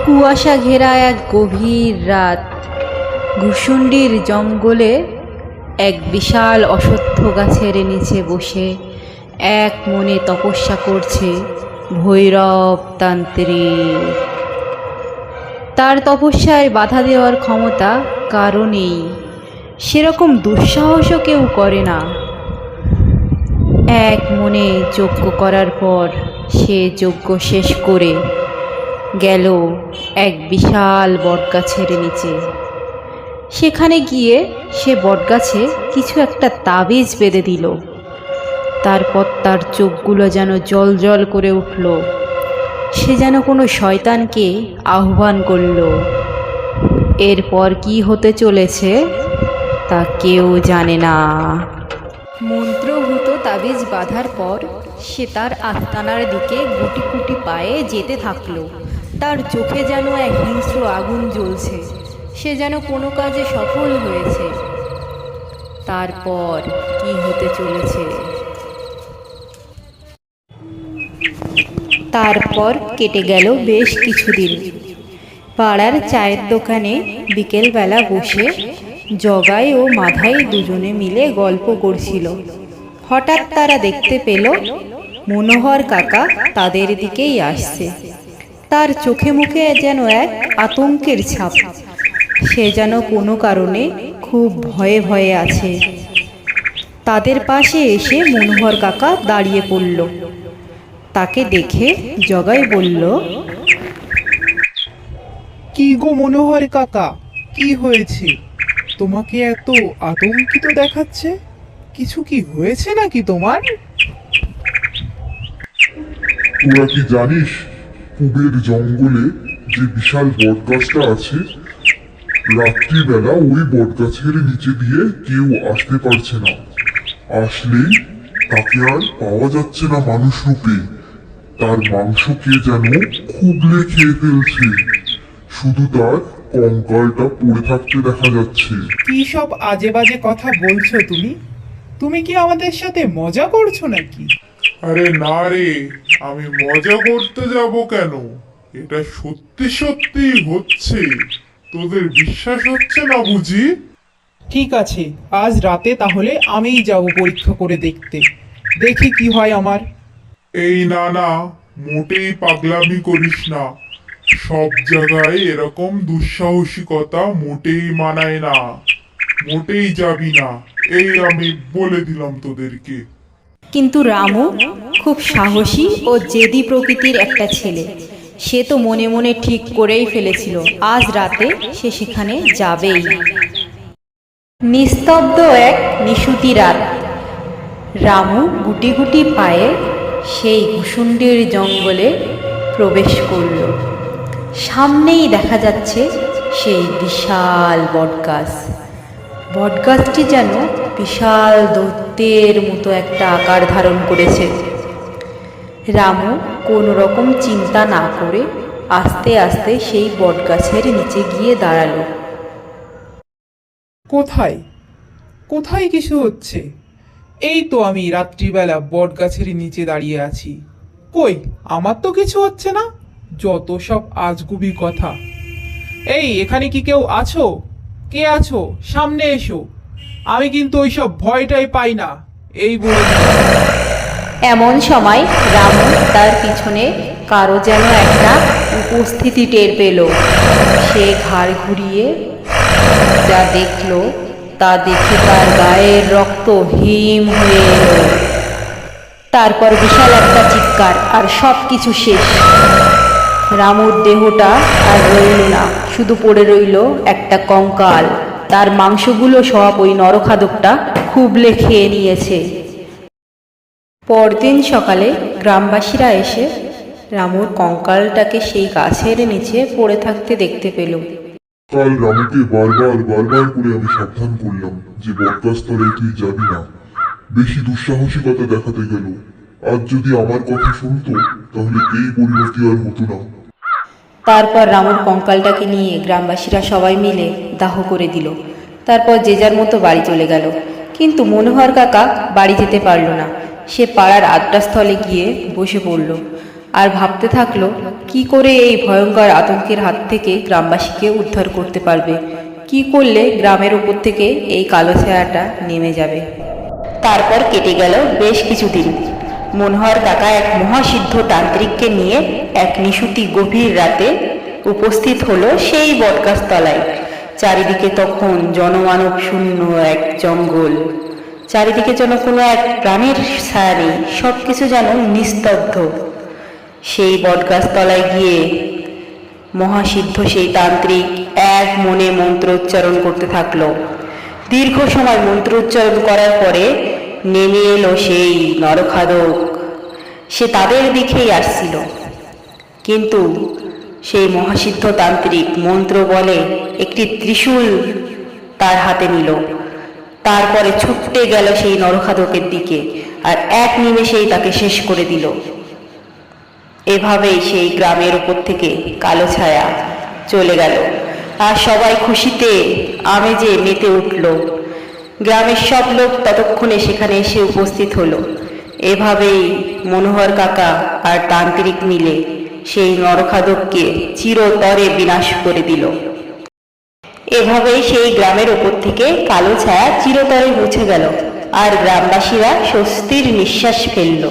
কুয়াশা ঘেরা এক গভীর রাত। ঘুষুন্ডির জঙ্গলে এক বিশাল অশ্বত্থ গাছের নিচে বসে এক মনে তপস্যা করছে ভৈরব তান্ত্রিক। তার তপস্যায় বাধা দেওয়ার ক্ষমতা কারো নেই, সেরকম দুঃসাহসও কেউ করে না। এক মনে যজ্ঞ করার পর সে যজ্ঞ শেষ করে গেল এক বিশাল বটগাছের নিচে। সেখানে গিয়ে সে বটগাছে কিছু একটা তাবিজ বেঁধে দিল। তারপর তার চোখগুলো যেন জল জল করে উঠল। সে যেন কোনো শয়তানকে আহ্বান করল। এরপর কি হতে চলেছে তা কেউ জানে না। মন্ত্রভূত তাবিজ বাঁধার পর সে তার আস্তানার দিকে গুটি গুটি পায়ে যেতে থাকলো। তার চোখে যেন এক হিংস্র আগুন জ্বলছে। সে যেন কোনো কাজে সফল হয়েছে। তারপর কি হতে চলেছে? তারপর কেটে গেল বেশ কিছুদিন। পাড়ার চায়ের দোকানে বিকেলবেলা বসে জগাই ও মাধাই দুজনে মিলে গল্প করছিল। হঠাৎ তারা দেখতে পেল মনোহর কাকা তাদের দিকেই আসছে। তার চোখে মুখে যেন এক আতঙ্কের ছাপ। সে যেন কোনো কারণে খুব ভয়ে ভয়ে আছে। তাদের পাশে এসে মনোহর কাকা দাঁড়িয়ে পড়ল। তাকে দেখে জগাই বলল, কি গো মনোহর কাকা, কি হয়েছে? তোমাকে এত আতঙ্কিত দেখাচ্ছে। কিছু কি হয়েছে নাকি তোমার? তোরা কি জানিস কুবের জঙ্গলে যে বিশাল বটগাছটা আছে, রাত্রিবেলা ওই বটগাছের নিচে দিয়ে কেউ আসতে পারছে না। আসলেই তাকে আর পাওয়া যাচ্ছে না মানুষ রূপে। তার মাংস কে যেন খুবলে খেয়ে ফেলছে। শুধু তার কঙ্কালটা পড়ে থাকতে দেখা যাচ্ছে। কি সব আজে বাজে কথা বলছো তুমি? তুমি কি আমাদের সাথে মজা করছো নাকি? আরে না রে, আমি মজা করতে যাব কেন? এটা সত্যি সত্যি হচ্ছে। তোদের বিশ্বাস হচ্ছে না বুঝি? ঠিক আছে, আজ রাতে তাহলে আমিই যাব পরীক্ষা করে দেখতে। দেখি কি হয় আমার। এই না না, মোটেই পাগলামি করিস না। সব জায়গায় এরকম দুঃসাহসিকতা মোটেই মানায় না। মোটেই যাবি না, এই আমি বলে দিলাম তোদেরকে। কিন্তু রামু খুব সাহসী ও জেদি প্রকৃতির একটা ছেলে। সে তো মনে মনে ঠিক করেই ফেলেছিল আজ রাতে সে সেখানে যাবেই। নিস্তব্ধ এক নিশুতি রাত। রামু গুটি গুটি পায়ে সেই ঘুষুন্ডির জঙ্গলে প্রবেশ করল। সামনেই দেখা যাচ্ছে সেই বিশাল বটগাছ। বটগাছটি যেন বিশাল দৈত্যের মতো একটা আকার ধারণ করেছে। রামু কোনো রকম চিন্তা না করে আস্তে আস্তে সেই বটগাছের নিচে গিয়ে দাঁড়ালো। কোথায় কোথায় কিছু হচ্ছে? এই তো আমি রাত্রিবেলা বটগাছের নিচে দাঁড়িয়ে আছি। কই, আমার তো কিছু হচ্ছে না। যত সব আজগুবি কথা। এই, এখানে কি কেউ আছো? কে আছো? সামনে এসো। আমি কিন্তু ওইসব ভয়টাই পাই না, এই বলে দিলাম। এমন সময় রামু তার পিছনে কারো যেন একটা উপস্থিতি টের পেল। সে ঘাড় ঘুরিয়ে যা দেখল তা দেখে তার গায়ের রক্ত হিম হয়ে এলো। তারপর বিশাল একটা চিৎকার, আর সব কিছু শেষ। রামুর দেহটা আর রইল না, শুধু পড়ে রইল একটা কঙ্কাল। তার মাংসগুলো সব ওই নরখাদকটা খুবলে খেয়ে নিয়েছে। পরদিন সকালে গ্রামবাসীরা এসে রামুর কঙ্কালটাকে সেই গাছের নিচে পড়ে থাকতে দেখতে পেল। কাল রামুকে বারবার বারবার করে আমি সাবধান করলাম যে বটগাছ তলায় তুই যাবি না। বেশি দুঃসাহসিকতা দেখাতে গেল। আজ যদি আমার কথা শুনতো তাহলে এই পরিণতি আর হতো না। তারপর রামুর কঙ্কালটাকে নিয়ে গ্রামবাসীরা সবাই মিলে দাহ করে দিল। তারপর যে যার মতো বাড়ি চলে গেল। কিন্তু মনোহর কাকা বাড়ি যেতে পারল না। সে পাড়ার আড্ডাস্থলে গিয়ে বসে পড়ল আর ভাবতে থাকলো কি করে এই ভয়ঙ্কর আতঙ্কের হাত থেকে গ্রামবাসীকে উদ্ধার করতে পারবে, কি করলে গ্রামের উপর থেকে এই কালো ছায়াটা নেমে যাবে। তারপর কেটে গেল বেশ কিছুদিন। মনোহর কাকা এক মহাসিদ্ধ তান্ত্রিককে নিয়ে এক নিশুতি গভীর রাতে উপস্থিত হলো সেই বটগাছ তলায়। চারিদিকে তখন জনমানব শূন্য এক জঙ্গল, চারিদিকে যেন কোনো এক প্রাণের ছায়া নেই, সবকিছু যেন নিস্তব্ধ। সেই বটগাছ তলায় গিয়ে মহাসিদ্ধ সেই তান্ত্রিক এক মনে মন্ত্র উচ্চারণ করতে থাকলো। দীর্ঘ সময় মন্ত্র উচ্চারণ করার পরে নেমে এলো সেই নরখাদক। সে তাদের দিকেই আসছিল, কিন্তু সেই মহাসিদ্ধ তান্ত্রিক মন্ত্র বলে একটি ত্রিশূল তার হাতে নিল। তারপরে ছুটে গেল সেই নরখাদকের দিকে আর এক নিমেষেই তাকে শেষ করে দিল। এভাবেই সেই গ্রামের উপর থেকে কালো ছায়া চলে গেল আর সবাই খুশিতে আমেজে মেতে উঠল। গ্রামের সব লোক ততক্ষণে সেখানে এসে উপস্থিত হলো। এভাবেই মনোহর কাকা আর তান্ত্রিক মিলে সেই নরখাদককে চিরতরে বিনাশ করে দিল। এভাবেই সেই গ্রামের ওপর থেকে কালো ছায়া চিরতরে মুছে গেল আর গ্রামবাসীরা স্বস্তির নিঃশ্বাস ফেলল।